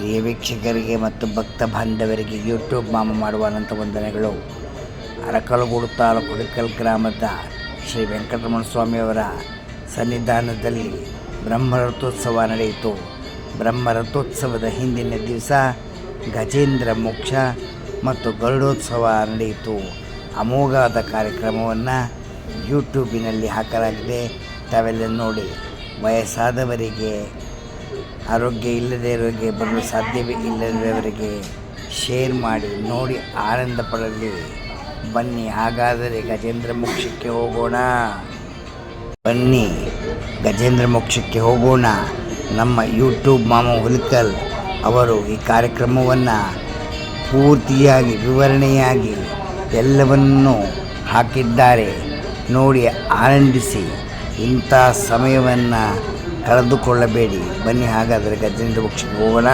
ಹಿರಿಯ ವೀಕ್ಷಕರಿಗೆ ಮತ್ತು ಭಕ್ತ ಬಾಂಧವರಿಗೆ ಯೂಟ್ಯೂಬ್ ಮಾಮ ಮಾಡುವ ಅನಂತ ವಂದನೆಗಳು. ಅರಕಲಗೂಡು ತಾಲೂಕು ಹುಲಿಕಲ್ ಗ್ರಾಮದ ಶ್ರೀ ವೆಂಕಟರಮಣ ಸ್ವಾಮಿಯವರ ಸನ್ನಿಧಾನದಲ್ಲಿ ಬ್ರಹ್ಮರಥೋತ್ಸವ ನಡೆಯಿತು. ಬ್ರಹ್ಮರಥೋತ್ಸವದ ಹಿಂದಿನ ದಿವಸ ಗಜೇಂದ್ರ ಮೋಕ್ಷ ಮತ್ತು ಗರುಡೋತ್ಸವ ನಡೆಯಿತು. ಅಮೋಘವಾದ ಕಾರ್ಯಕ್ರಮವನ್ನು ಯೂಟ್ಯೂಬಿನಲ್ಲಿ ಹಾಕಲಾಗಿದೆ, ತಾವೆಲ್ಲ ನೋಡಿ. ವಯಸ್ಸಾದವರಿಗೆ, ಆರೋಗ್ಯ ಇಲ್ಲದೇ ಇರೋರಿಗೆ, ಬರಲು ಸಾಧ್ಯವೇ ಇಲ್ಲದವರಿಗೆ ಶೇರ್ ಮಾಡಿ ನೋಡಿ ಆನಂದ ಪಡಲಿ. ಬನ್ನಿ, ಹಾಗಾದರೆ ಗಜೇಂದ್ರ ಮೋಕ್ಷಕ್ಕೆ ಹೋಗೋಣ. ಬನ್ನಿ ಗಜೇಂದ್ರ ಮೋಕ್ಷಕ್ಕೆ ಹೋಗೋಣ. ನಮ್ಮ ಯೂಟ್ಯೂಬ್ ಮಾಮ ಹುಲಿಕಲ್ ಅವರು ಈ ಕಾರ್ಯಕ್ರಮವನ್ನು ಪೂರ್ತಿಯಾಗಿ ವಿವರಣೆಯಾಗಿ ಎಲ್ಲವನ್ನೂ ಹಾಕಿದ್ದಾರೆ. ನೋಡಿ ಆನಂದಿಸಿ. ಇಂಥ ಸಮಯವನ್ನು ಕಳೆದುಕೊಳ್ಳಬೇಡಿ. ಬನ್ನಿ, ಹಾಗಾದರೆ ಗಜೇಂದ್ರ ಮೋಕ್ಷಕ್ಕೆ ಹೋಗೋಣ.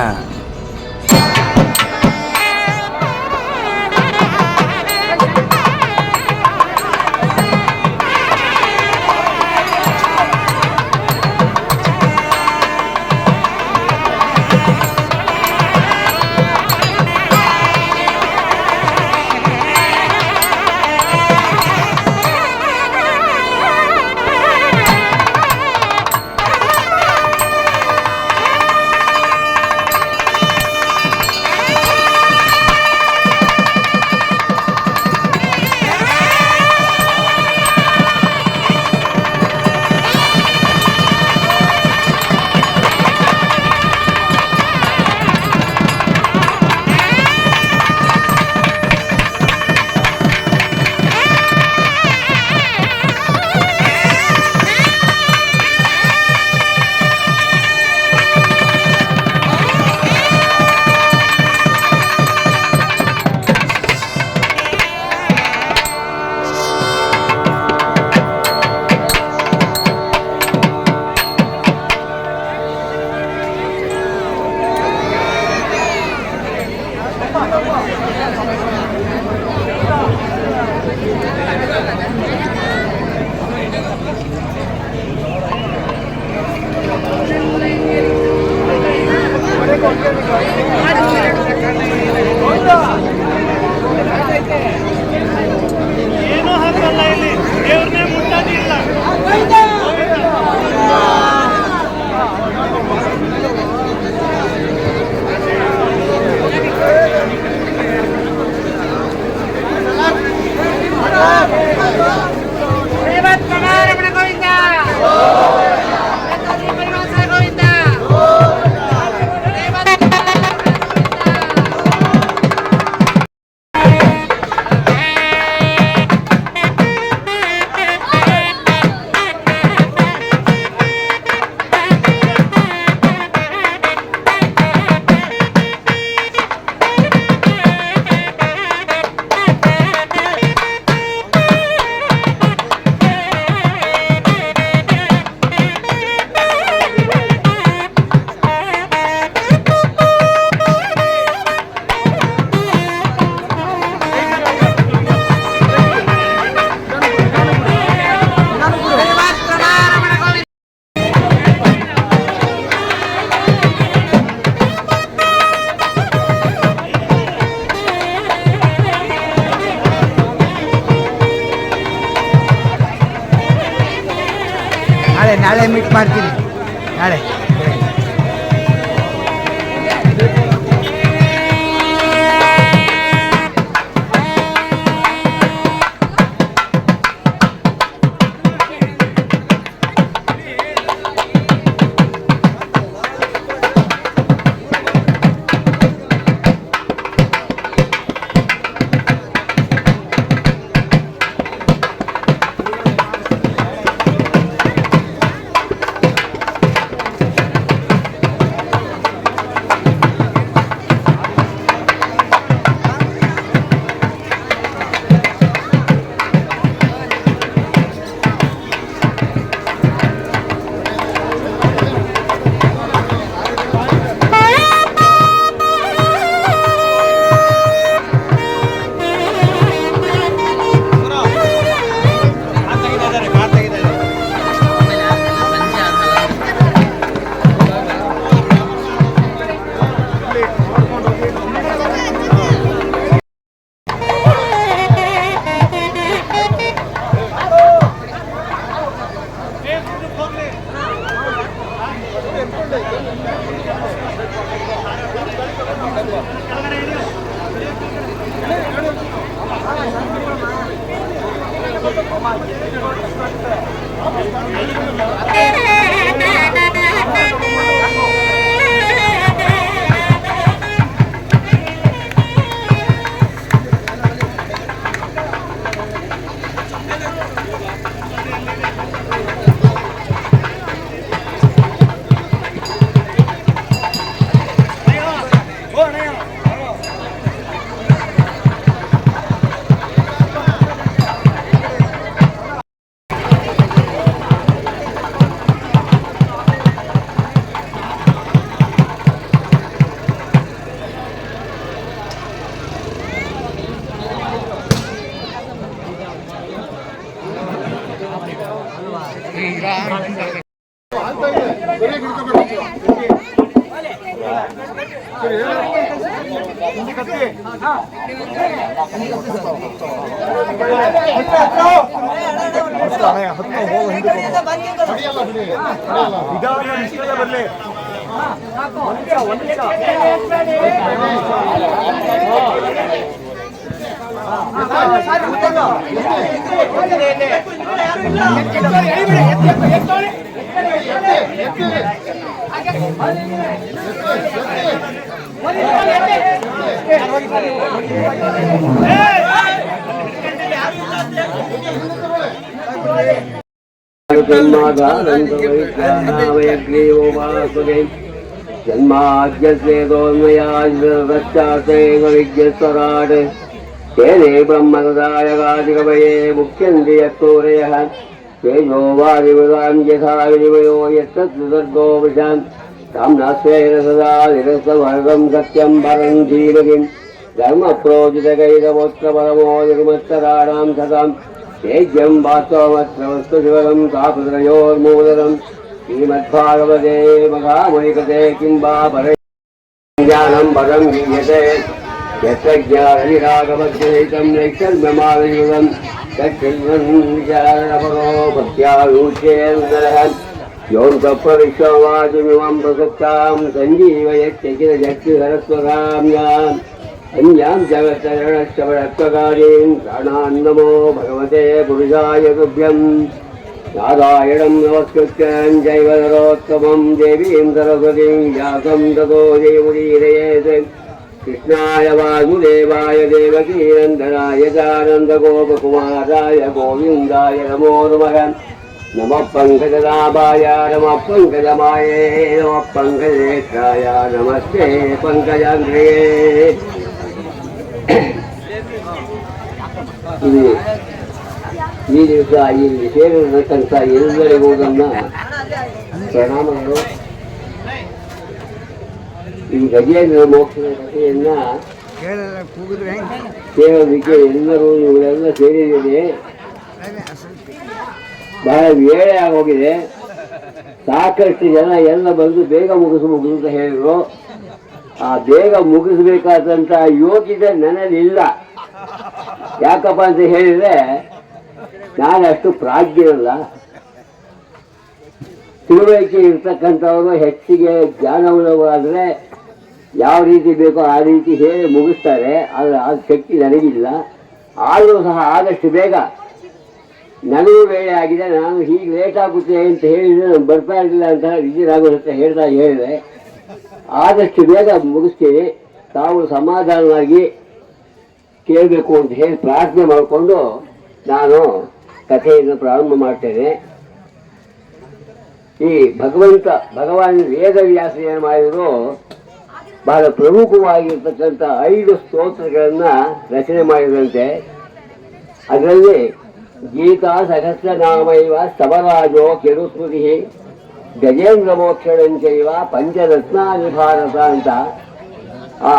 ಏನೋ ಹಾಕಲ್ಲ, ಇಲ್ಲಿ ದೇವ್ರನ್ನೇ ಮುಟ್ಟೋದಿಲ್ಲ. ನಾಳೆ ಮೀಟ್ ಮಾಡ್ತೀನಿ. ನಾಳೆ जन्माद्यस्वेदोन्मयाश्चातेवराट् तेने ब्रह्मदायगादिकवये मुख्यन्ति यत्तूरयः तेजो वादिवदां यथा विनिमयो यत्तद्विसर्गो विशान् साम्नास्वेन सदा निरस्तवर्गं सत्यं परं धीमहिं धर्मप्रोजितकैतवोत्रपरमो निर्मत्तराणां सदां तेज्यं वास्तवमत्र वस्तु शिवं तापत्रयोर्मूलनं श्रीमद्भागवते महामुनिकते किं वा परे ज्ञानं परं गीयते यत्र ज्ञानविरागमध्यहितं नैषर्म्यमालयुगं तच्छिल्वं विचारणपरो भक्त्यायुष्येन्दरः योऽन्तःप्रविश्ववाचमिमं प्रसक्तां सञ्जीवयत्यखिलशक्तिधरस्वकाम्याम् अन्यां जगच्चरणश्रवणत्वकारीं प्राणान्नमो भगवते पुरुषाय तुभ्यं नारायणं नमस्कृत्य चैव नरोत्तमं देवीं सरस्वतीं व्यासं ततो जयमुदीरयेत् कृष्णाय वासुदेवाय देवकीनन्दनाय चानन्दगोपकुमाराय गोविन्दाय नमो नमः नमः पङ्कजनाभाय नमः पङ्कजमाये नमः पङ्कजेक्षाय नमस्ते पङ्कजाङ्घ्रिये ಈ ದಿವಸ ಇಲ್ಲಿ ಸೇರಿರತಕ್ಕಂಥ ಎಲ್ಲರಿಗೂ ನನ್ನ ಪ್ರಣಾಮಗಳು. ಈ ಗಜೇಂದ್ರ ಮೋಕ್ಷದ ಕಥೆಯನ್ನ ಕೇಳೋದಕ್ಕೆ ಎಲ್ಲರೂ ಇವರೆಲ್ಲ ಸೇರಿದ್ದೇನೆ. ಬಹಳ ವೇಳೆ ಆಗೋಗಿದೆ. ಸಾಕಷ್ಟು ಜನ ಎಲ್ಲ ಬಂದು ಬೇಗ ಮುಗಿಸಬಹುದು ಅಂತ ಹೇಳಿದ್ರು. ಆ ಬೇಗ ಮುಗಿಸ್ಬೇಕಾದಂಥ ಯೋಗ್ಯತೆ ನನ್ನಲ್ಲಿಲ್ಲ. ಯಾಕಪ್ಪ ಅಂತ ಹೇಳಿದ್ರೆ ನಾನು ಅಷ್ಟು ಪ್ರಾಜ್ಞರಲ್ಲ. ತಿಳುವಳಿಕೆ ಇರ್ತಕ್ಕಂಥವರು ಹೆಚ್ಚಿಗೆ ಜ್ಞಾನವುಳ್ಳವರಾದರೆ ಯಾವ ರೀತಿ ಬೇಕೋ ಆ ರೀತಿ ಹೇಳಿ ಮುಗಿಸ್ತಾರೆ. ಆದರೆ ಆ ಶಕ್ತಿ ನನಗಿಲ್ಲ. ಆದರೂ ಸಹ ಆದಷ್ಟು ಬೇಗ ನನಗೂ ವೇಳೆ ಆಗಿದೆ, ನಾನು ಹೀಗೆ ಲೇಟ್ ಆಗುತ್ತೆ ಅಂತ ಹೇಳಿದರೆ ನಾನು ಬರ್ತಾ ಇರಲಿಲ್ಲ ಅಂತ ವಿಜಯರಾಘವತ್ತ ಹೇಳಿದೆ. ಆದಷ್ಟು ಬೇಗ ಮುಗಿಸ್ತೀನಿ. ತಾವು ಸಮಾಧಾನವಾಗಿ ಕೇಳಬೇಕು ಅಂತ ಹೇಳಿ ಪ್ರಾರ್ಥನೆ ಮಾಡಿಕೊಂಡು ನಾನು ಕಥೆಯನ್ನು ಪ್ರಾರಂಭ ಮಾಡ್ತೇನೆ. ಈ ಭಗವಾನ್ ವೇದವ್ಯಾಸ ಏನು ಮಾಡಿದ್ರು, ಬಹಳ ಪ್ರಮುಖವಾಗಿರ್ತಕ್ಕಂಥ 5 ಸ್ತೋತ್ರಗಳನ್ನು ರಚನೆ ಮಾಡಿದಂತೆ. ಅದರಲ್ಲಿ ಗೀತಾ ಸಹಸ್ರನಾಮೈವ ಸ್ತವರಾಜೋ ಕಿರುಸ್ಮೃತಿ ಗಜೇಂದ್ರ ಮೋಕ್ಷಣಂಚೈವ ಪಂಚರತ್ನಾನಿ ಭಾರತ ಅಂತ ಆ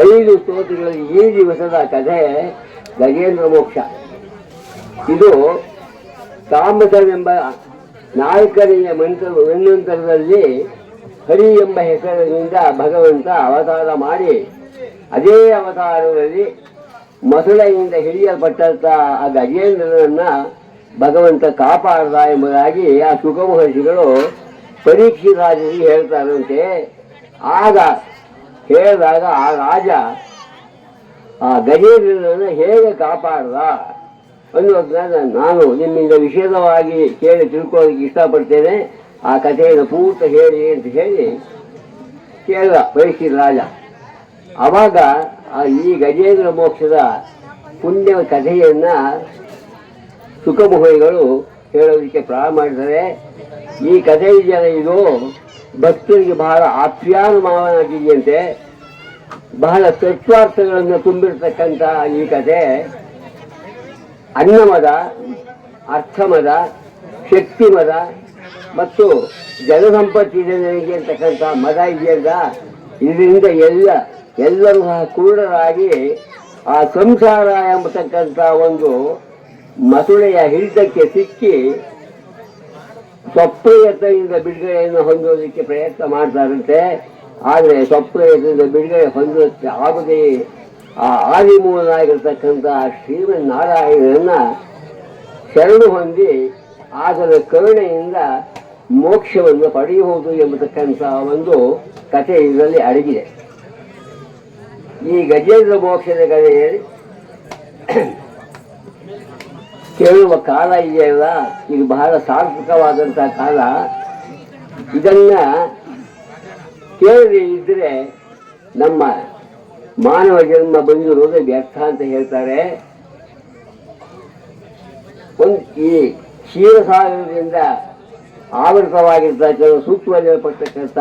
5 ಸ್ತೋತ್ರಗಳಲ್ಲಿ ಈ ದಿವಸದ ಕಥೆ ಗಜೇಂದ್ರ ಮೋಕ್ಷ. ಇದು ತಾಮಸವೆಂಬ 4ನೆಯ ಮನ್ವಂತರದಲ್ಲಿ ಹರಿ ಎಂಬ ಹೆಸರಿನಿಂದ ಭಗವಂತ ಅವತಾರ ಮಾಡಿ, ಅದೇ ಅವತಾರದಲ್ಲಿ ಮಸುಳೆಯಿಂದ ಹಿಡಿಯಲ್ಪಟ್ಟಂಥ ಆ ಗಜೇಂದ್ರನನ್ನ ಭಗವಂತ ಕಾಪಾಡದ ಎಂಬುದಾಗಿ ಆ ಶುಕ ಮಹರ್ಷಿಗಳು ಪರೀಕ್ಷಿತರಾಜರಿಗೆ ಹೇಳ್ತಾರಂತೆ. ಆಗ ಹೇಳಿದಾಗ ಆ ರಾಜ ಆ ಗಜೇಂದ್ರನನ್ನು ಹೇಗೆ ಕಾಪಾಡದ ಅನ್ನೋದನ್ನ ನಾನು ನಿಮ್ಮಿಂದ ವಿಶೇಷವಾಗಿ ಕೇಳಿ ತಿಳ್ಕೊಳ್ಳೋದಕ್ಕೆ ಇಷ್ಟಪಡ್ತೇನೆ. ಆ ಕಥೆಯನ್ನು ಪೂರ್ತ ಹೇಳಿ ಅಂತ ಹೇಳಿ ಕೇಳಿದ ಪರೀಕ್ಷಿತ ರಾಜ. ಆವಾಗ ಈ ಗಜೇಂದ್ರ ಮೋಕ್ಷದ ಪುಣ್ಯ ಕಥೆಯನ್ನು ಸುಖಮುಖಿಗಳು ಹೇಳೋದಕ್ಕೆ ಪ್ರಾರಂಭ ಮಾಡಿದರೆ, ಈ ಕಥೆ ಇದೆಯಲ್ಲ ಇದು ಭಕ್ತರಿಗೆ ಬಹಳ ಆಪ್ಯಾನುಮಾನವಾಗಿದೆಯಂತೆ. ಬಹಳ ತತ್ವಾರ್ಥಗಳನ್ನು ತುಂಬಿರ್ತಕ್ಕಂಥ ಈ ಕಥೆ ಅನ್ನಮದ, ಅರ್ಥಮದ, ಶಕ್ತಿಮದ ಮತ್ತು ಜನಸಂಪತ್ತಿ ಜನರಿಗೆ ಅಂತಕ್ಕಂಥ ಮದ ಇದೆಯಲ್ಲ, ಇದರಿಂದ ಎಲ್ಲರೂ ಸಹ ಕುರುಡರಾಗಿ ಆ ಸಂಸಾರ ಎಂಬತಕ್ಕಂಥ ಒಂದು ಮಸುಳೆಯ ಹಿಡಿತಕ್ಕೆ ಸಿಕ್ಕಿ ಸ್ವಪ್ರಯತ್ನದಿಂದ ಬಿಡುಗಡೆಯನ್ನು ಹೊಂದೋದಕ್ಕೆ ಪ್ರಯತ್ನ ಮಾಡ್ತಾರಂತೆ. ಆದರೆ ಸ್ವಪ್ನದಿಂದ ಬಿಡುಗಡೆ ಹೊಂದುತ್ತೆ ಆಗದೆ ಆ ಆದಿಮೂಲನಾಗಿರ್ತಕ್ಕಂಥ ಶ್ರೀಮನ್ನಾರಾಯಣನನ್ನ ಶರಣು ಹೊಂದಿ ಆತನ ಕರುಣೆಯಿಂದ ಮೋಕ್ಷವನ್ನು ಪಡೆಯಬಹುದು ಎಂಬತಕ್ಕಂಥ ಒಂದು ಕಥೆ ಇದರಲ್ಲಿ ಅಡಗಿದೆ. ಈ ಗಜೇಂದ್ರ ಮೋಕ್ಷದ ಕಥೆಯಲ್ಲಿ ಕೇಳುವ ಕಾಲ ಇದೆಯಲ್ಲ, ಇದು ಬಹಳ ಸಾರ್ಥಕವಾದಂಥ ಕಾಲ. ಇದನ್ನ ಕೇಳದೆ ಇದ್ರೆ ನಮ್ಮ ಮಾನವ ಜನ್ಮ ಬಂದಿರೋದು ವ್ಯರ್ಥ ಅಂತ ಹೇಳ್ತಾರೆ. ಈ ಕ್ಷೀರಸಾಗರದಿಂದ ಆವೃತವಾಗಿರ್ತಕ್ಕಂಥ ಸೂಕ್ಷ್ಮಪಡ್ತಕ್ಕಂಥ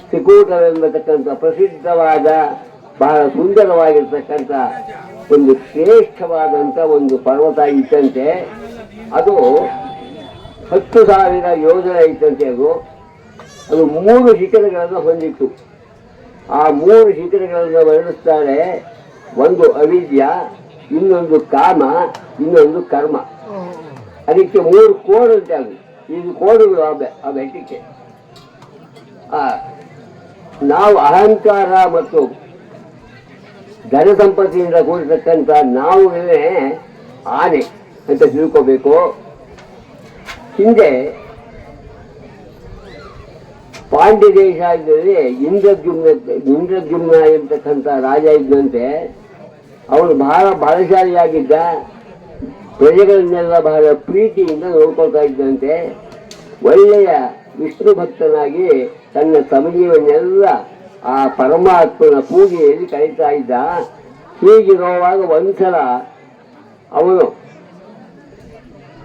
ತ್ರಿಕೂಟವೆಂಬತಕ್ಕಂಥ ಪ್ರಸಿದ್ಧವಾದ ಬಹಳ ಸುಂದರವಾಗಿರ್ತಕ್ಕಂಥ ಒಂದು ಶ್ರೇಷ್ಠವಾದಂಥ ಒಂದು ಪರ್ವತ ಇತ್ತಂತೆ. ಅದು 10,000 ಯೋಜನೆ ಇತ್ತಂತೆ. ಅದು 3 ಶಿಖರಗಳನ್ನು ಹೊಂದಿತ್ತು. ಆ 3 ಶಿಖರಗಳನ್ನು ವರ್ಣಿಸ್ತಾರೆ. ಒಂದು ಅವಿದ್ಯ, ಇನ್ನೊಂದು ಕಾಮ, ಇನ್ನೊಂದು ಕರ್ಮ. ಅದಕ್ಕೆ 3 ಕೋಡು ಅಂತ. ಇದು ಕೋಡುಗಳು ಆ ಬೆಟ್ಟಕ್ಕೆ. ನಾವು ಅಹಂಕಾರ ಮತ್ತು ಧನ ಸಂಪತ್ತಿನಿಂದ ಕೂಡಿರ್ತಕ್ಕಂಥ ನಾವುಗಳೇ ಆನೆ ಅಂತ ತಿಳ್ಕೋಬೇಕು. ಹಿಂದೆ ಪಾಂಡ್ಯ ದೇಶ ಇದ್ದರೆ ಇಂದ್ರದ್ಯುಮ್ನ ಎಂಬತಕ್ಕಂಥ ರಾಜ ಇದ್ದಂತೆ. ಅವನು ಬಹಳ ಬಲಶಾಲಿಯಾಗಿದ್ದ. ಪ್ರಜೆಗಳನ್ನೆಲ್ಲ ಬಹಳ ಪ್ರೀತಿಯಿಂದ ನೋಡ್ಕೊಳ್ತಾ ಇದ್ದಂತೆ. ಒಳ್ಳೆಯ ವಿಷ್ಣು ಭಕ್ತನಾಗಿ ತನ್ನ ಸಮಯವನ್ನೆಲ್ಲ ಆ ಪರಮಾತ್ಮನ ಪೂಜೆಯಲ್ಲಿ ಕಳೀತಾ ಇದ್ದ. ಹೀಗಿರುವಾಗ ಒಂದ್ಸಲ ಅವನು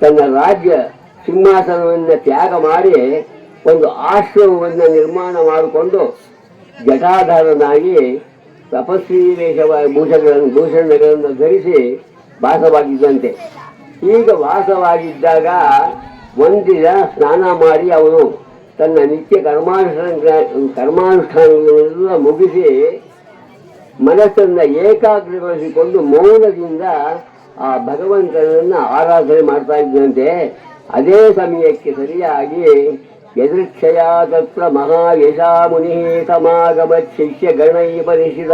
ತನ್ನ ರಾಜ್ಯ ಸಿಂಹಾಸನವನ್ನು ತ್ಯಾಗ ಮಾಡಿ ಒಂದು ಆಶ್ರಮವನ್ನು ನಿರ್ಮಾಣ ಮಾಡಿಕೊಂಡು ಜಟಾಧಾರನಾಗಿ ತಪಸ್ವಿ ಭೂಷಣಗಳನ್ನು ಧರಿಸಿ ವಾಸವಾಗಿದ್ದಂತೆ. ಈಗ ವಾಸವಾಗಿದ್ದಾಗ ಒಂದಿನ ಸ್ನಾನ ಮಾಡಿ ಅವನು ತನ್ನ ನಿತ್ಯ ಕರ್ಮಾನುಷ್ಠಾನಗಳೆಲ್ಲ ಮುಗಿಸಿ ಮನಸ್ಸನ್ನು ಏಕಾಗ್ರಗೊಳಿಸಿಕೊಂಡು ಮೌನದಿಂದ ಆ ಭಗವಂತನನ್ನು ಆರಾಧನೆ ಮಾಡ್ತಾ ಇದ್ದಂತೆ. ಅದೇ ಸಮಯಕ್ಕೆ ಸರಿಯಾಗಿ ಯದೃಚ್ಛಯ ತತ್ರ ಮಹಾಯಶಾ ಮುನಿ ಸಮಾಗಮತ್ ಶಿಷ್ಯ ಗಣೈಪನಿಷಿತ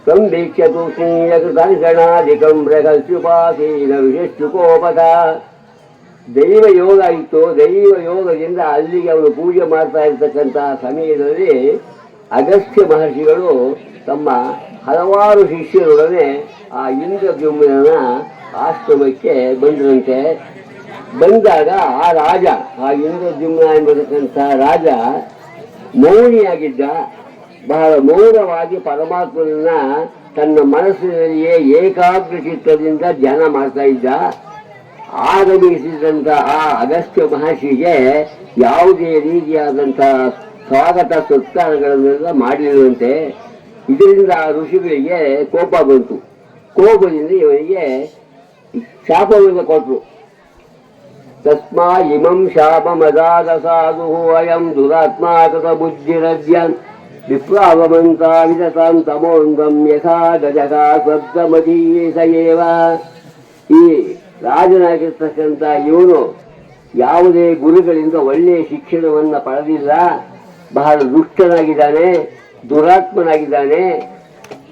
ಸಂವೀಕ್ಷ್ಯತು ಸ್ನೇಹಕೃತರ್ಷಣಾಧಿಕಂ ಬೃಹಸ್ಯುಪಾಸೀನ ವಿಶಿಷ್ಟುಕೋಪದ. ದೈವ ಯೋಗ ಇತ್ತು. ದೈವ ಯೋಗದಿಂದ ಅಲ್ಲಿಗೆ ಅವನು ಪೂಜೆ ಮಾಡ್ತಾ ಇರ್ತಕ್ಕಂತಹ ಸಮಯದಲ್ಲಿ ಅಗಸ್ತ್ಯ ಮಹರ್ಷಿಗಳು ತಮ್ಮ ಹಲವಾರು ಶಿಷ್ಯರೊಡನೆ ಆ ಇಂದ್ರದ್ಯುಮ್ನ ಆಶ್ರಮಕ್ಕೆ ಬಂದರಂತೆ. ಬಂದಾಗ ಆ ರಾಜ, ಆ ಇಂದ್ರದ್ಯುಮ್ನ ಎಂಬತಕ್ಕಂಥ ರಾಜ ಮೌನಿಯಾಗಿದ್ದ. ಬಹಳ ಮೌನವಾಗಿ ಪರಮಾತ್ಮನನ್ನ ತನ್ನ ಮನಸ್ಸಿನಲ್ಲಿಯೇ ಏಕಾಗ್ರ ಚಿತ್ತದಿಂದ ಧ್ಯಾನ ಮಾಡ್ತಾ ಇದ್ದ. ಆಗಮಿಸಿದಂಥ ಆ ಅಗಸ್ತ್ಯ ಮಹರ್ಷಿಗೆ ಯಾವುದೇ ರೀತಿಯಾದಂಥ ಸ್ವಾಗತ ಸತ್ಕಾರಗಳನ್ನೆಲ್ಲ ಮಾಡಿರುವಂತೆ. ಇದರಿಂದ ಆ ಋಷಿಗಳಿಗೆ ಕೋಪ ಬಂತು. ಕೋಪದಿಂದ ಇವನಿಗೆ ಶಾಪವನ್ನು ಕೊಟ್ಟರು. ತಸ್ಮಾ ಇಮಂ ಶಾಪಮದಾದ ಸಾಧು ಅಯಂ ದುರಾತ್ಮಾಕೃತ ಬುದ್ಧಿರದ್ಯನ್ ವಿಪ್ರಾವಮಂತ ವಿದತಾಂ ತಮೋಂಗಂ ಯಥಾ ಗಜಕ ಶಬ್ದಮಧೀಸಯೇವ. ಈ ರಾಜನಾಗಿರ್ತಕ್ಕಂಥ ಇವನು ಯಾವುದೇ ಗುರುಗಳಿಂದ ಒಳ್ಳೆಯ ಶಿಕ್ಷಣವನ್ನು ಪಡೆದಿಲ್ಲ. ಬಹಳ ದುಷ್ಟನಾಗಿದ್ದಾನೆ, ದುರಾತ್ಮನಾಗಿದ್ದಾನೆ,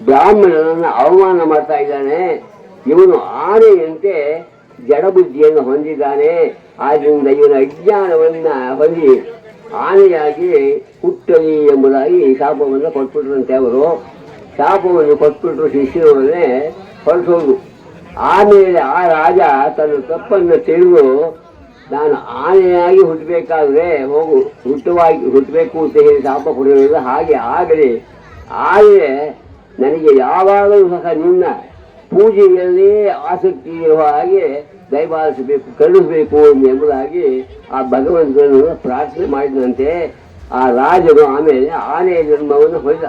ಬ್ರಾಹ್ಮಣನನ್ನು ಅವಮಾನ ಮಾಡ್ತಾ ಇದ್ದಾನೆ. ಇವನು ಆನೆಯಂತೆ ಜಡಬುದ್ಧಿಯನ್ನು ಹೊಂದಿದ್ದಾನೆ. ಆದ್ದರಿಂದ ಇವನ ಅಜ್ಞಾನವನ್ನು ಹೊಂದಿ ಆನೆಯಾಗಿ ಹುಟ್ಟಲಿ ಎಂಬುದಾಗಿ ಶಾಪವನ್ನು ಕೊಟ್ಬಿಟ್ರಂತೆ. ಅವರು ಶಾಪವನ್ನು ಕೊಟ್ಬಿಟ್ರು ಶಿಷ್ಯರೊಡನೆ ಹೊರಟೋದು. ಆಮೇಲೆ ಆ ರಾಜ ತನ್ನ ತಪ್ಪನ್ನು ತಿಳಿದು, ನಾನು ಆನೆಯಾಗಿ ಹುಟ್ಟಬೇಕಾದ್ರೆ ಹುಟ್ಟಬೇಕು ಅಂತ ಹೇಳಿ ಶಾಪ ಕೊಡೋದಿಲ್ಲ, ಹಾಗೆ ಆಗಲಿ. ಆದರೆ ನನಗೆ ಯಾವಾಗಲೂ ಸಹ ನಿನ್ನ ಪೂಜೆಯಲ್ಲೇ ಆಸಕ್ತಿ ಇರುವ ಹಾಗೆ ದಯಪಾಲಿಸಬೇಕು, ಕಳುಹಿಸಬೇಕು ಎಂಬುದಾಗಿ ಆ ಭಗವಂತನನ್ನು ಪ್ರಾರ್ಥನೆ ಮಾಡಿದಂತೆ. ಆ ರಾಜನು ಆಮೇಲೆ ಆನೆಯ ಜನ್ಮವನ್ನು ಹೊಂದ.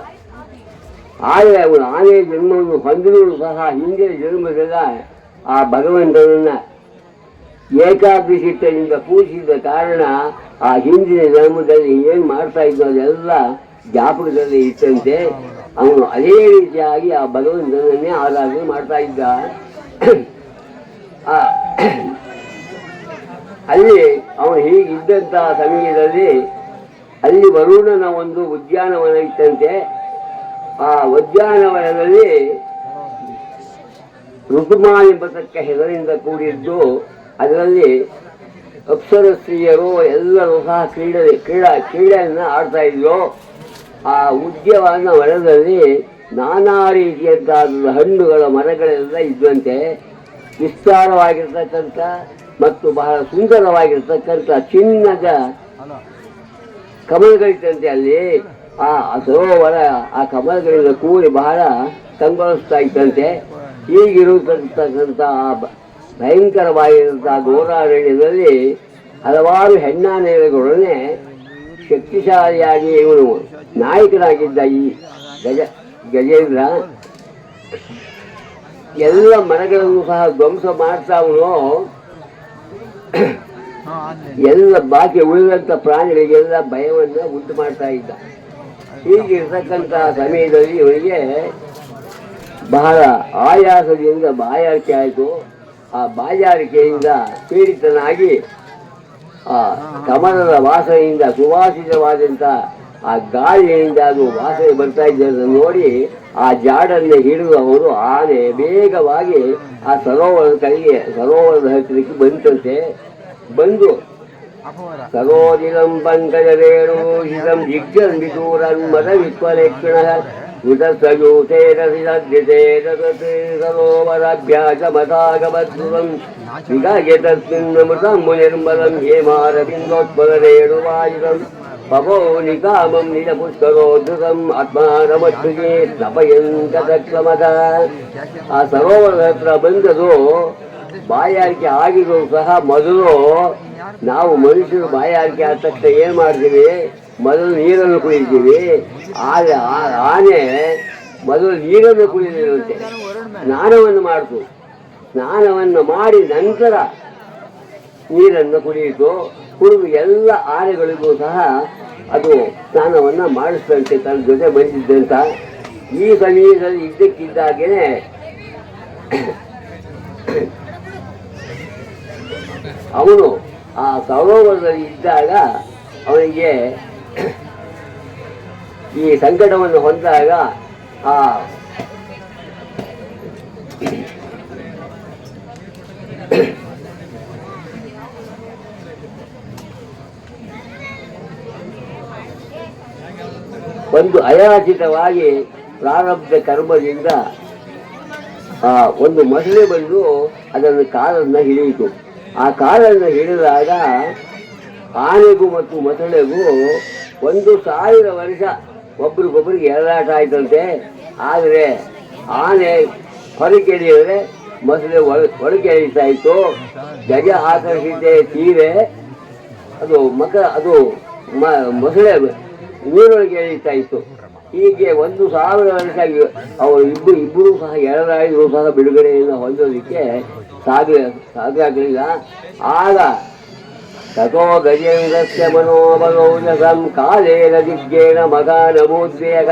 ಆದರೆ ಅವನು ಆನೆಯ ಜನ್ಮವನ್ನು ಹೊಂದಿರೂ ಸಹ ಹಿಂದಿನ ಜನ್ಮದಲ್ಲ ಆ ಭಗವಂತನನ್ನ ಏಕಾಗ್ರಚಿತ್ತದಿಂದ ಪೂಜಿಸಿದ ಕಾರಣ ಆ ಹಿಂದಿನ ಜನ್ಮದಲ್ಲಿ ಏನು ಮಾಡ್ತಾ ಇದ್ದೋ ಅದೆಲ್ಲ ಜ್ಞಾಪಕದಲ್ಲಿ ಇತ್ತಂತೆ. ಅವನು ಅದೇ ರೀತಿಯಾಗಿ ಆ ಭಗವಂತನನ್ನೇ ಆರಾಧನೆ ಮಾಡ್ತಾ ಇದ್ದ. ಅಲ್ಲಿ ಅವನು ಹೀಗಿದ್ದಂತಹ ಸಮಯದಲ್ಲಿ ಅಲ್ಲಿ ವರುಣನ ಒಂದು ಉದ್ಯಾನವನ ಇತ್ತಂತೆ. ಆ ಉದ್ಯಾನವನದಲ್ಲಿ ಋತುಮಾನ್ ಎಂಬತಕ್ಕ ಹೆಸರಿಂದ ಕೂಡಿದ್ದು, ಅದರಲ್ಲಿ ಅಪ್ಸರಸ್ತ್ರೀಯರು ಎಲ್ಲರೂ ಸಹ ಕ್ರೀಡೆಯನ್ನು ಆಡ್ತಾ ಇದ್ರು. ಆ ಉದ್ಯಾನವನದಲ್ಲಿ ನಾನಾ ರೀತಿಯದ್ದಾದ ಹಣ್ಣುಗಳ ಮರಗಳೆಲ್ಲ ಇದ್ದಂತೆ. ವಿಸ್ತಾರವಾಗಿರ್ತಕ್ಕಂಥ ಮತ್ತು ಬಹಳ ಸುಂದರವಾಗಿರ್ತಕ್ಕಂಥ ಚಿನ್ನದ ಕಮಲಗಳಿದ್ದಂತೆ ಅಲ್ಲಿ. ಆ ಸರೋವರ ಆ ಕಮಲಗಳಿಂದ ಕೂಡಿ ಬಹಳ ಕಂಗೊಳಿಸ್ತಾ ಇತ್ತಂತೆ. ಹೀಗಿರತಕ್ಕಂಥ ಭಯಂಕರವಾಗಿರುವಂತಹ ಘೋರಾರಣ್ಯದಲ್ಲಿ ಹಲವಾರು ಹೆಣ್ಣಾನೆಗಳೊಡನೆ ಶಕ್ತಿಶಾಲಿಯಾಗಿ ಇವನು ನಾಯಕನಾಗಿದ್ದ ಈ ಗಜೇಂದ್ರ ಎಲ್ಲ ಮರಗಳನ್ನು ಸಹ ಧ್ವಂಸ ಮಾಡ್ತಾ ಅವನು ಎಲ್ಲ ಬಾಕಿ ಉಳಿದಂಥ ಪ್ರಾಣಿಗಳಿಗೆಲ್ಲ ಭಯವನ್ನು ಉಂಟು ಮಾಡ್ತಾ ಇದ್ದ. ಹೀಗಿರ್ತಕ್ಕಂಥ ಸಮಯದಲ್ಲಿ ಇವನಿಗೆ ಬಹಳ ಆಯಾಸದಿಂದ ಬಾಯಾರಿಕೆ ಆಯಿತು. ಆ ಬಾಯಾರಿಕೆಯಿಂದ ಪೀಡಿತನಾಗಿ ಆ ಕಮಲದ ವಾಸನೆಯಿಂದ ಸುವಾಸಿತವಾದಂಥ ಆ ಗಾಳಿಯಿಂದ ಅದು ವಾಸನೆ ಬರ್ತಾ ಇದ್ದದನ್ನು ನೋಡಿ ಆ ಜಾಡನ್ನೇ ಹಿಡಿದು ಅವರು ಆನೆ ವೇಗವಾಗಿ ಆ ಸರೋವರದ ಹತ್ತಿರಕ್ಕೆ ಬಂತಂತೆ. ಬಂದು ಸರೋಜಿಲಂ ಪಂಕಜರೇಣು ಇದಂ ದಿಗ್ಗಂ ವಿದೂರನ್ ಮದ ವಿಶ್ವಲೇಕ್ಷಣ ಸರೋವರಾಭ್ಯಾಸಮತಾಗಮದ್ರುರಂ ವಿಗಾಯತಸ್ಮಿನ್ನಮೃತಂ ಮುನಿರ್ಮಲಂ ಹೇಮಾರವಿಂದೋತ್ಪಲರೇಣುವಾಯುರಂ ಪವೋ ನಿಕಾಮಂ ನಿಜಪುಷ್ಕರೋದ್ಧತಂ ಆತ್ಮಾನಮತ್ಸುಗೆ ತಪಯಂಕತಕ್ಷಮದ. ಆ ಸರೋವರದ ಹತ್ರ ಬಂದದು ಬಾಯಾರಿಕೆ ಆಗಿದ್ರು ಸಹ ಮೊದಲು ನಾವು ಮನುಷ್ಯರು ಬಾಯಾರಿಕೆ ಆದ ತಕ್ಷಣ ಏನು ಮಾಡ್ತೀವಿ? ಮೊದಲು ನೀರನ್ನು ಕುಡಿತೀವಿ. ಆದರೆ ಆನೆ ಮೊದಲು ನೀರನ್ನು ಕುಡಿದಿರುವಂತೆ ಸ್ನಾನವನ್ನು ಮಾಡ್ತು. ಸ್ನಾನವನ್ನು ಮಾಡಿ ನಂತರ ನೀರನ್ನು ಕುಡಿಯಿತು. ಕುಡಿದು ಎಲ್ಲ ಆನೆಗಳಿಗೂ ಸಹ ಅದು ಸ್ನಾನವನ್ನು ಮಾಡಿಸ್ತಂತೆ ತನ್ನ ಜೊತೆ ಬಂದಿದ್ದಂತ. ಈ ಸಮಯದಲ್ಲಿ ಇದ್ದಕ್ಕಿದ್ದಾಗೇನೆ ಅವನು ಆ ಸರೋವರದಲ್ಲಿ ಇದ್ದಾಗ ಅವನಿಗೆ ಈ ಸಂಕಟವನ್ನು ಹೊಂದಾಗ ಆ ಒಂದು ಅಯಾಚಿತವಾಗಿ ಪ್ರಾರಬ್ಧ ಕರ್ಮದಿಂದ ಒಂದು ಮೊಸಳೆ ಬಂದು ಅದನ್ನು ಕಾಲನ್ನು ಹಿಡಿಯಿತು. ಆ ಕಾಲನ್ನು ಹಿಡಿದಾಗ ಆನೆಗೂ ಮತ್ತು ಮೊಸಳೆಗೂ 1000 ವರ್ಷ ಒಬ್ರಿಗೊಬ್ರಿಗೆ ಎಳಾಟ ಆಯ್ತಂತೆ. ಆದರೆ ಆನೆ ಹೊರಗೆಳೆಯಿದ್ರೆ ಮೊಸಳೆ ಒಳಗೆ ಎಳೀತಾ ಇತ್ತು. ಗಜ ಆಕರ್ಷಿತೆ ತೀರೆ ಅದು ಮೊಸಳೆ ನೀರೊಳಗೆ ಎಳೀತಾ ಇತ್ತು. ಹೀಗೆ 1000 ವರ್ಷ ಅವರು ಇಬ್ಬರೂ ಸಹ ಎಳರಾಯಿದ್ರು ಸಹ ಬಿಡುಗಡೆಯನ್ನು ಹೊಂದೋದಕ್ಕೆ ಸಾಧ್ಯ. ಆಗ ತಥೋ ಗಜೇಂದ್ರಸ್ಯ ಮನೋಬಲೌಜಸಂ ಕಾಲೇನ ದಿಗ್ಗೇನ ಮಗಾನಭೂದ್ವೇಗ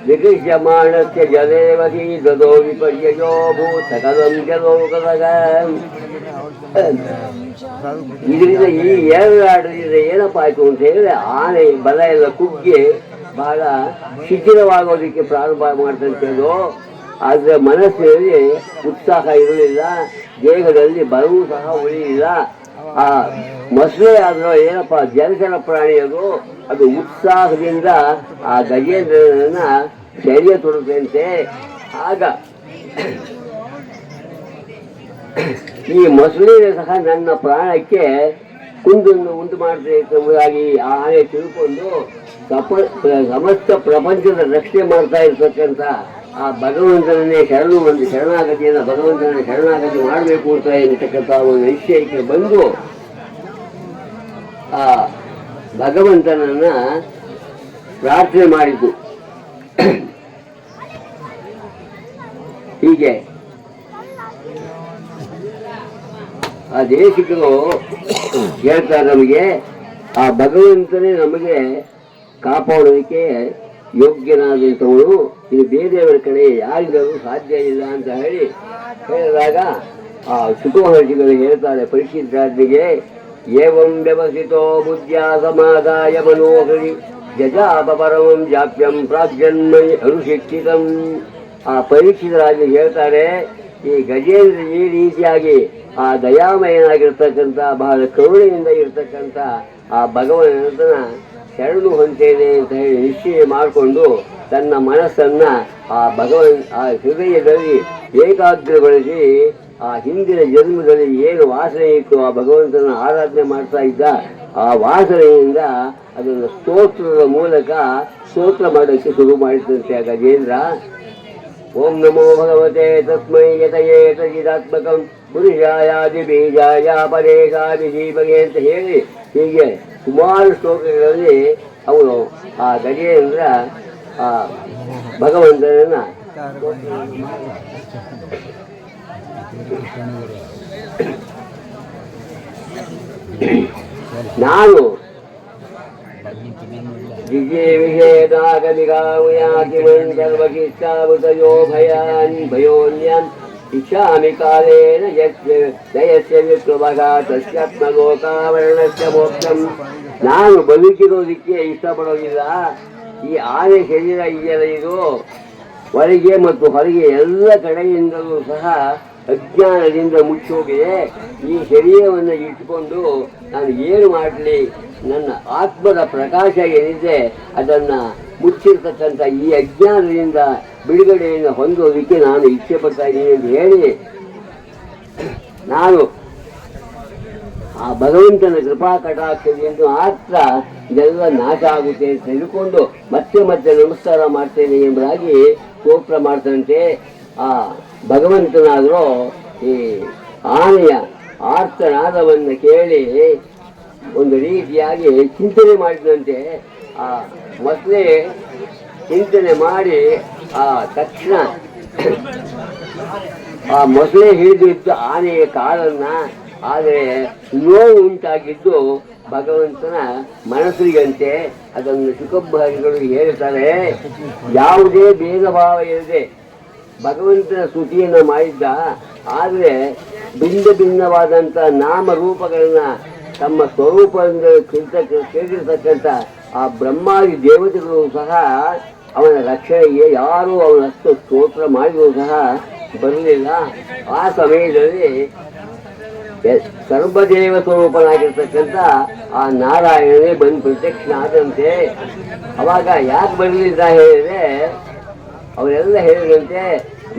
ವಿಕೃಷ್ಯಮಾಣಸ್ಯ ಜಲೇವತಿ ದದೋ ವಿಪರ್ಯಯೋ ಭೂತಕಲಂ ಜಲೋಕಲಗ. ಇದರಿಂದ ಈ ಎಳರಾಟದಿಂದ ಏನಪ್ಪ ಆಯ್ತು ಅಂತ ಹೇಳಿದ್ರೆ ಆನೆ ಬಲ ಎಲ್ಲ ಕುಗ್ಗಿ ಬಹಳ ಶಿಥಿಲವಾಗೋದಕ್ಕೆ ಪ್ರಾರಂಭ ಮಾಡ್ತಂಥದ್ದು. ಆದರೆ ಮನಸ್ಸಿನಲ್ಲಿ ಉತ್ಸಾಹ ಇರಲಿಲ್ಲ, ದೇಹದಲ್ಲಿ ಬಲವೂ ಸಹ ಉಳಿಲಿಲ್ಲ. ಆ ಮೊಸಳೆ ಆದರೂ ಏನಪ್ಪ ಜಲಚರ ಪ್ರಾಣಿ ಅದು ಉತ್ಸಾಹದಿಂದ ಆ ಗಜೇಂದ್ರನನ್ನ ಶೈರ್ಯ ತೊಡುತ್ತಂತೆ. ಆಗ ಈ ಮೊಸಳೆ ಸಹ ನನ್ನ ಪ್ರಾಣಕ್ಕೆ ಕುಂದನ್ನು ಉಂಟು ಮಾಡ್ತದೆ ಎಂಬುದಾಗಿ ಆ ಆನೆ ತಿಳ್ಕೊಂಡು ಸಮಸ್ತ ಪ್ರಪಂಚದ ರಕ್ಷಣೆ ಮಾಡ್ತಾ ಇರ್ತಕ್ಕಂಥ ಆ ಭಗವಂತನನ್ನೇ ಭಗವಂತನ ಶರಣಾಗತಿ ಮಾಡಬೇಕು ಅಂತ ಇರತಕ್ಕಂಥ ಒಂದು ನಿಶ್ಚಯಕ್ಕೆ ಬಂದು ಆ ಭಗವಂತನನ್ನ ಪ್ರಾರ್ಥನೆ ಮಾಡಿತು. ಹೀಗೆ ಆ ದೇಶಿಕರು ಹೇಳ್ತಾರೆ, ನಮಗೆ ಆ ಭಗವಂತನೇ ನಮಗೆ ಕಾಪಾಡೋದಕ್ಕೆ ಯೋಗ್ಯನಾದಂಥವನು, ಇದು ಬೇರೆಯವರ ಕಡೆ ಯಾರಿಗೂ ಸಾಧ್ಯ ಇಲ್ಲ ಅಂತ ಹೇಳಿದಾಗ ಆ ಶುಕಮಹರ್ಷಿಗಳು ಹೇಳ್ತಾರೆ ಪರೀಕ್ಷಿತ ರಾಜನಿಗೆ, ಏವಂ ವ್ಯವಸಿತೋ ಬುದ್ಧ್ಯಾ ಸಮಾದಾಯ ಮನೋಹರಿ ಜಜಾಪ ಪರಮಂ ಜಾಪ್ಯಂ ಪ್ರಾಜ್ಯನ್ಮಯಿ ಅನುಶಿಕ್ಷಿತಂ. ಆ ಪರೀಕ್ಷಿತರಾಗಿ ಹೇಳ್ತಾರೆ, ಈ ಗಜೇಂದ್ರ ಈ ರೀತಿಯಾಗಿ ಆ ದಯಾಮಯನಾಗಿರ್ತಕ್ಕಂಥ ಬಹಳ ಕರುಣೆಯಿಂದ ಇರ್ತಕ್ಕಂಥ ಆ ಭಗವಂತನ ಶರಣು ಹೊಂತೇನೆ ಅಂತ ಹೇಳಿ ನಿಶ್ಚಯ ಮಾಡಿಕೊಂಡು ತನ್ನ ಮನಸ್ಸನ್ನ ಆ ಆ ಹೃದಯದಲ್ಲಿ ಏಕಾಗ್ರಗೊಳಿಸಿ ಆ ಹಿಂದಿನ ಜನ್ಮದಲ್ಲಿ ಏನು ವಾಸನೆ ಇತ್ತು ಆ ಭಗವಂತನ ಆರಾಧನೆ ಮಾಡ್ತಾ ಇದ್ದ ಆ ವಾಸನೆಯಿಂದ ಅದನ್ನು ಸ್ತೋತ್ರದ ಮೂಲಕ ಸ್ತೋತ್ರ ಮಾಡೋಕ್ಕೆ ಶುರು ಮಾಡಿದಂತೆ ಆ ಗಜೇಂದ್ರ. ಓಂ ನಮೋ ಭಗವತೆ ತಸ್ಮೈ ಯತಯೇ ತಜಿದಾತ್ಮಕಂ ಪುರುಷಾಯಾದಿ ಬೀಜಾಯ ಪರೇಶಾದಿ ಜೀವಗೆ ಅಂತ ಹೇಳಿ ಹೀಗೆ ಸುಮಾರು ಶ್ಲೋಕಗಳಲ್ಲಿ ಅವನು ಆ ಗಜೇಂದ್ರ ಆ ಭಗವಂತನನ್ನ ನಾನು ಜಿಜೆ ವಿಷೇದಾಗಮಿಗಾಮುಯಾಕಿಮನ್ ಸರ್ವಕಿಚ್ಛಾಭುತಯೋ ಭಯಾನಿ ಭಯೋನ್ಯಾನ್ ಇಚ್ಛಾಮಿ ಕಾಲೇನ ಜಯಸ್ಯ ವಿಕ್ರಮಃ ತಸ್ಯಾತ್ಮಲೋಕಾವರಣಸ್ಯ ಮೋಕ್ಷಂ. ನಾನು ಬದುಕಿರೋದಕ್ಕೆ ಇಷ್ಟಪಡೋದಿಲ್ಲ. ಈ ಆನೆ ಶರೀರ ಇದೆಯಲ್ಲ, ಇದು ಹೊರಗೆ ಮತ್ತು ಹೊರಗೆ ಎಲ್ಲ ಕಡೆಯಿಂದಲೂ ಸಹ ಅಜ್ಞಾನದಿಂದ ಮುಚ್ಚೋಗಿದೆ. ಈ ಶರೀರವನ್ನು ಇಟ್ಟುಕೊಂಡು ನಾನು ಏನು ಮಾಡಲಿ? ನನ್ನ ಆತ್ಮದ ಪ್ರಕಾಶ ಏನಿದೆ ಅದನ್ನು ಮುಚ್ಚಿರ್ತಕ್ಕಂಥ ಈ ಅಜ್ಞಾನದಿಂದ ಬಿಡುಗಡೆಯನ್ನು ಹೊಂದೋದಕ್ಕೆ ನಾನು ಇಚ್ಛೆ ಪಡ್ತಾ ಇದ್ದೀನಿ ಅಂತ ಹೇಳಿ ನಾನು ಆ ಭಗವಂತನ ಕೃಪಾ ಕಟಾಕ್ಷದಿಂದ ಮಾತ್ರ ಇದೆಲ್ಲ ನಾಶ ಆಗುತ್ತೆ ಅಂತ ತಿಳ್ಕೊಂಡು ಮತ್ತೆ ಮತ್ತೆ ನಮಸ್ಕಾರ ಮಾಡ್ತೇನೆ ಎಂಬುದಾಗಿ ಸ್ತೋತ್ರ ಮಾಡ್ತಂತೆ. ಆ ಭಗವಂತನಾದರೂ ಈ ಆನೆಯ ಆರ್ತನಾದವನ್ನು ಕೇಳಿ ಒಂದು ರೀತಿಯಾಗಿ ಚಿಂತನೆ ಮಾಡಿದಂತೆ. ಆ ಮೊದಲೇ ಚಿಂತನೆ ಮಾಡಿ ಆ ತಕ್ಷಣ ಆ ಮೊದಲೇ ಹಿಡಿದಿದ್ದು ಆನೆಯ ಕಾಲನ್ನ. ಆದರೆ ನೋವು ಉಂಟಾಗಿದ್ದು ಭಗವಂತನ ಮನಸ್ಸಿಗಂತೆ. ಅದನ್ನು ಶುಕಭಾರಿಗಳು ಹೇಳ್ತಾರೆ, ಯಾವುದೇ ಭೇದ ಭಾವ ಇರದೆ ಭಗವಂತನ ಸ್ತುತಿಯನ್ನು ಮಾಡಿದ್ದ. ಆದರೆ ಭಿನ್ನ ಭಿನ್ನವಾದಂಥ ನಾಮರೂಪಗಳನ್ನ ತಮ್ಮ ಸ್ವರೂಪದಿಂದ ಕೇಳಿರ್ತಕ್ಕಂಥ ಆ ಬ್ರಹ್ಮಾದಿ ದೇವತೆಗಳು ಸಹ ಅವನ ರಕ್ಷಣೆಗೆ ಯಾರೂ ಅವನಷ್ಟು ಸ್ತೋತ್ರ ಮಾಡಿದರೂ ಸಹ ಬರಲಿಲ್ಲ. ಆ ಸಮಯದಲ್ಲಿ ಸರ್ವದೇವ ಸ್ವರೂಪನಾಗಿರ್ತಕ್ಕಂಥ ಆ ನಾರಾಯಣನೇ ಬಂದು ಪ್ರತ್ಯಕ್ಷ ಆದಂತೆ. ಅವಾಗ ಯಾಕೆ ಬರಲಿಲ್ಲ ಹೇಳಿದ್ರೆ, ಅವರೆಲ್ಲ ಹೇಳಿದಂತೆ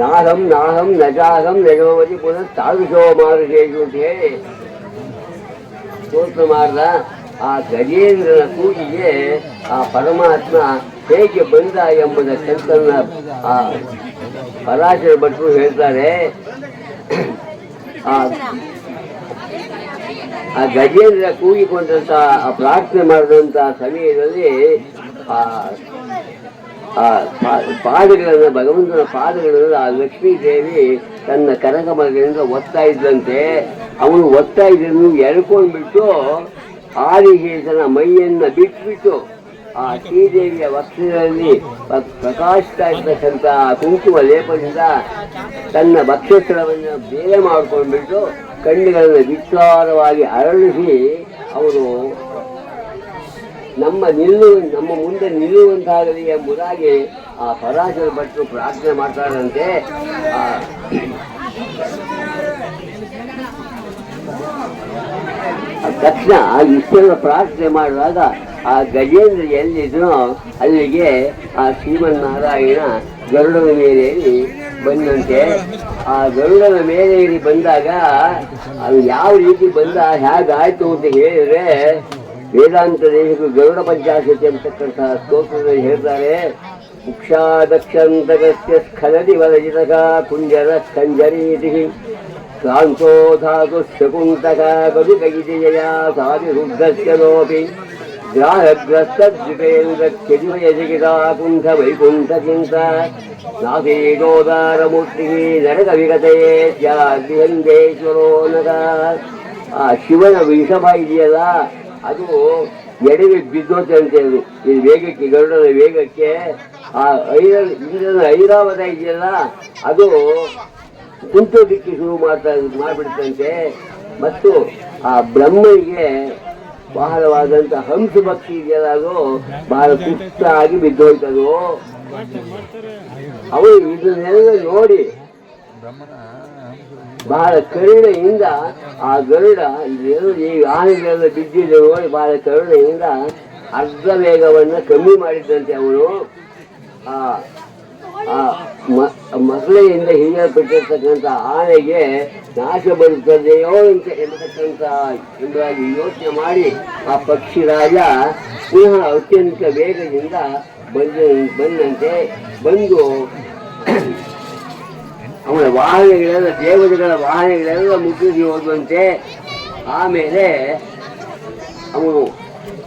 ನಾಹಂ ನಾಹಂ ನಜಾಹಂ ನಜೋವತಿ ಪುನಃ ತಾದುಶೋ ಮಾರುಷೇಷು ಅಂತ ಹೇಳಿ ಸ್ತೋತ್ರ ಮಾಡ್ದ. ಆ ಗಜೇಂದ್ರನ ಕೂಗಿಗೆ ಆ ಪರಮಾತ್ಮ ಹೇಗೆ ಬಂದ ಎಂಬುದಕ್ಕಂತನ್ನ ಆ ಪರಾಶರ ಭಟ್ರು ಹೇಳ್ತಾರೆ. ಆ ಗಜೇಂದ್ರ ಕೂಗಿಕೊಂಡಂತ ಆ ಪ್ರಾರ್ಥನೆ ಮಾಡಿದಂತ ಸಮಯದಲ್ಲಿ ಆ ಪಾದಗಳನ್ನು ಭಗವಂತನ ಪಾದಗಳನ್ನು ಆ ಲಕ್ಷ್ಮೀ ದೇವಿ ತನ್ನ ಕನಕಮರಗಳಿಂದ ಒತ್ತಾ ಇದ್ದಂತೆ. ಅವನು ಒತ್ತಾ ಇದ್ದನ್ನು ಎಳ್ಕೊಂಡ್ಬಿಟ್ಟು ಆದಿಶೇಷನ ಮೈಯನ್ನ ಬಿಟ್ಬಿಟ್ಟು ಆ ಶ್ರೀದೇವಿಯ ವಕ್ಷದಲ್ಲಿ ಪ್ರಕಾಶಿಸ್ತಾ ಇರ್ತಕ್ಕಂಥ ಕುಂಕುಮ ಲೇಪದಿಂದ ತನ್ನ ವಕ್ಷಸ್ಥಳವನ್ನು ಬೇರೆ ಮಾಡ್ಕೊಂಡ್ಬಿಟ್ಟು ಕಣ್ಣುಗಳನ್ನು ವಿಸ್ತಾರವಾಗಿ ಅರಳಿಸಿ ಅವರು ನಮ್ಮ ಮುಂದೆ ನಿಲ್ಲುವಂತಾಗಲಿ ಎಂಬುದಾಗಿ ಆ ಪರಾಶರ ಭಟ್ರು ಪ್ರಾರ್ಥನೆ ಮಾಡ್ತಾರಂತೆ. ತಕ್ಷಣ ಇಷ್ಟೆಲ್ಲ ಪ್ರಾರ್ಥನೆ ಮಾಡಿದಾಗ ಆ ಗಜೇಂದ್ರ ಎಲ್ಲಿದ್ನೋ ಅಲ್ಲಿಗೆ ಆ ಶ್ರೀಮನ್ನಾರಾಯಣ ಗರುಡನ ಮೇಲೇರಿ ಬಂದಂತೆ. ಆ ಗರುಡನ ಮೇಲೇರಿ ಬಂದಾಗ ಅದು ಯಾವ ರೀತಿ ಬಂದ ಹೇಗಾಯ್ತು ಅಂತ ಹೇಳಿದ್ರೆ, ವೇದಾಂತ ದೇಶಕ್ಕೂ ಗರುಡ ಪಂಚಾಶತಿ ಅಂತಕ್ಕಂತಹ ಸ್ತೋತ್ರದಲ್ಲಿ ಹೇಳ್ತಾರೆ. ಮುಕ್ಷಾದಕ್ಷಂತಕಸ್ಯ ಸ್ಖಲತಿ ವರಜಿತಕ ಕುಂಜರ ಕಂಜರೀತಿ ಕ್ರಾಂತೋ ಧಾತು ಶಕುಂತಕ ಕವಿಕೈತಿ ಜಯ ಸಾಧಿ ರುದ್ಧಸ್ಯ ಲೋಪಿ ಗ್ರಾಹಗ್ರಸ್ತದ್ವಿಪೇಂದ್ರಕ್ಷಿಮಯಜಿಗಿತಾ ಕುಂಠ ವೈಕುಂಠ ಚಿಂತ ನಾಸೀಡೋದಾರಮೂರ್ತಿ ನರಕವಿಗತೆಯೇ ತ್ಯಾದ್ಯಂದೇಶ್ವರೋ ನಗ. ಆ ಶಿವನ ವಿಷಭ ಇದೆಯಲ್ಲ, ಅದು ಎಡೆಗೆ ಬಿದ್ದೋತಂತೆ. ಅದು ಇದು ವೇಗಕ್ಕೆ, ಗರುಡನ ವೇಗಕ್ಕೆ ಆ ಇಂದ್ರನ ಐರಾವತ ಇದೆಯಲ್ಲ, ಅದು ಕುಂಟೋದಿಕ್ಕೆ ಶುರು ಮಾಡಿಬಿಡ್ತಂತೆ. ಮತ್ತು ಆ ಬ್ರಹ್ಮನಿಗೆ ಬಹಳವಾದಂಥ ಹಂಸ ಭಕ್ತಿ ಇದೆಯಲ್ಲ, ಅದು ಬಹಳ ಪುಷ್ಟಾಗಿ ಬಿದ್ದೋಯ್ತದು. ಅವರು ಇದನ್ನೆಲ್ಲ ನೋಡಿ ಬಹಳ ಕರುಣೆಯಿಂದ ಆ ಗರುಡ ಇದೇನು ಈ ಆನೆಗಳೆಲ್ಲ ಬಿದ್ದಿದೆ ನೋಡಿ ಬಹಳ ಕರುಣೆಯಿಂದ ಅರ್ಧ ವೇಗವನ್ನು ಕಮ್ಮಿ ಮಾಡಿದ್ದಂತೆ. ಅವನು ಆ ಮೊಸಳೆಯಿಂದ ಹಿಡಿಯಲ್ಪಟ್ಟಿರ್ತಕ್ಕಂಥ ಆನೆಗೆ ನಾಶ ಬರುತ್ತದೆಯೋ ಅಂತ ಎಂಬುದಾಗಿ ಯೋಚನೆ ಮಾಡಿ ಆ ಪಕ್ಷಿ ರಾಜ ಪುನಃ ಅತ್ಯಂತ ವೇಗದಿಂದ ಬಂದಂತೆ ಬಂದು ಅವನ ವಾಹನಗಳೆಲ್ಲ ದೇವತೆಗಳ ವಾಹನಗಳೆಲ್ಲ ಮುಗಿಸಿ ಹೋದಂತೆ. ಆಮೇಲೆ ಅವನು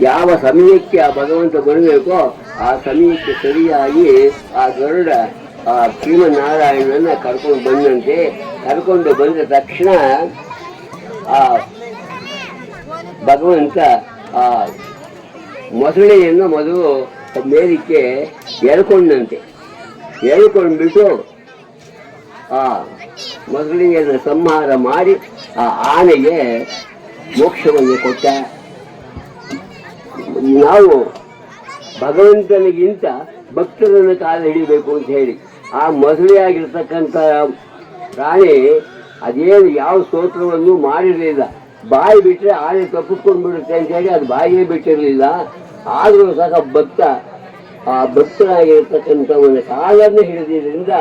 ಯಾವ ಸಮಯಕ್ಕೆ ಆ ಭಗವಂತ ಬರಬೇಕೋ ಆ ಸಮಯಕ್ಕೆ ಸರಿಯಾಗಿ ಆ ಗರುಡ ಆ ಶ್ರೀಮನ್ನಾರಾಯಣನನ್ನ ಕರ್ಕೊಂಡು ಬಂದಂತೆ. ಕರ್ಕೊಂಡು ಬಂದ ತಕ್ಷಣ ಆ ಭಗವಂತ ಆ ಮೊಸಳೆಯನ್ನು ಮೊದಲು ಮೇಲಕ್ಕೆ ಎಳ್ಕೊಂಡಂತೆ. ಎಳ್ಕೊಂಡ್ಬಿಟ್ಟು ಆ ಮೊಸಳೆಯನ್ನು ಸಂಹಾರ ಮಾಡಿ ಆ ಆನೆಗೆ ಮೋಕ್ಷವನ್ನು ಕೊಟ್ಟ. ನಾವು ಭಗವಂತನಿಗಿಂತ ಭಕ್ತರನ್ನು ಕಾಲ ಹಿಡಿಬೇಕು ಅಂತ ಹೇಳಿ ಆ ಮೊಸಳೆಯಾಗಿರ್ತಕ್ಕಂಥ ಪ್ರಾಣಿ ಅದೇನು ಯಾವ ಸ್ತೋತ್ರವನ್ನು ಮಾಡಿರಲಿಲ್ಲ. ಬಾಯಿ ಬಿಟ್ಟರೆ ಆನೆ ತಪ್ಪಿಸ್ಕೊಂಡು ಬಿಡುತ್ತೆ ಅಂತ ಹೇಳಿ ಅದು ಬಾಯಿಯೇ ಬಿಟ್ಟಿರಲಿಲ್ಲ. ಆದರೂ ಸಹ ಆ ಭಕ್ತನಾಗಿರ್ತಕ್ಕಂಥವನ್ನ ಕಾಲನ್ನು ಹಿಡಿದ್ರಿಂದ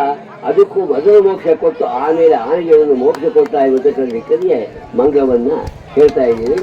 ಅದಕ್ಕೂ ಮೊದಲು ಮೋಕ್ಷ ಕೊಟ್ಟು ಆಮೇಲೆ ಆನೆಗಳನ್ನು ಮೋಕ್ಷ ಕೊಡ್ತಾ ಇರುವಂಥ ಕಲಿಕೆ ಮಂಗವನ್ನು ಹೇಳ್ತಾ ಇದ್ದೀವಿ.